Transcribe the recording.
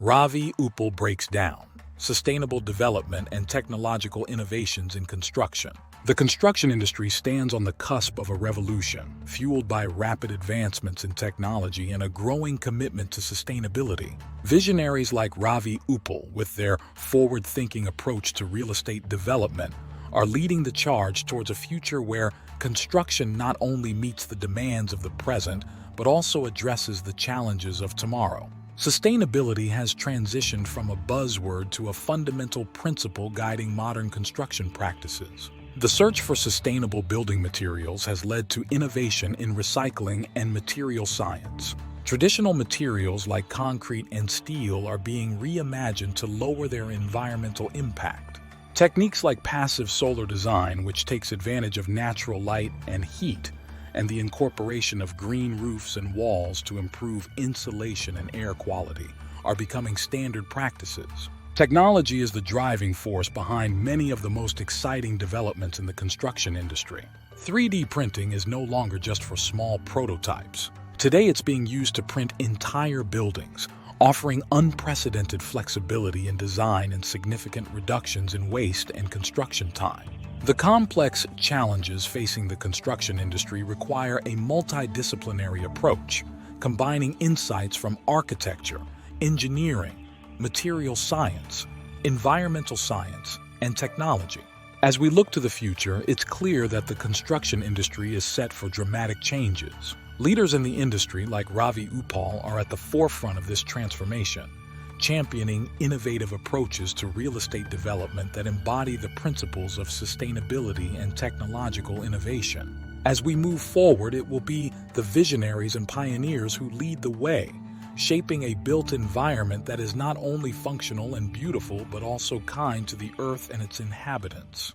Ravi Uppal breaks down sustainable development and technological innovations in construction. The construction industry stands on the cusp of a revolution, fueled by rapid advancements in technology and a growing commitment to sustainability. Visionaries like Ravi Uppal, with their forward-thinking approach to real estate development, are leading the charge towards a future where construction not only meets the demands of the present, but also addresses the challenges of tomorrow. Sustainability has transitioned from a buzzword to a fundamental principle guiding modern construction practices. The search for sustainable building materials has led to innovation in recycling and material science. Traditional materials like concrete and steel are being reimagined to lower their environmental impact. Techniques like passive solar design, which takes advantage of natural light and heat, and the incorporation of green roofs and walls to improve insulation and air quality, are becoming standard practices. Technology is the driving force behind many of the most exciting developments in the construction industry. 3D printing is no longer just for small prototypes. Today it's being used to print entire buildings, offering unprecedented flexibility in design and significant reductions in waste and construction time. The complex challenges facing the construction industry require a multidisciplinary approach, combining insights from architecture, engineering, material science, environmental science, and technology. As we look to the future, it's clear that the construction industry is set for dramatic changes. Leaders in the industry like Ravi Uppal are at the forefront of this transformation, championing innovative approaches to real estate development that embody the principles of sustainability and technological innovation. As we move forward, it will be the visionaries and pioneers who lead the way, shaping a built environment that is not only functional and beautiful, but also kind to the earth and its inhabitants.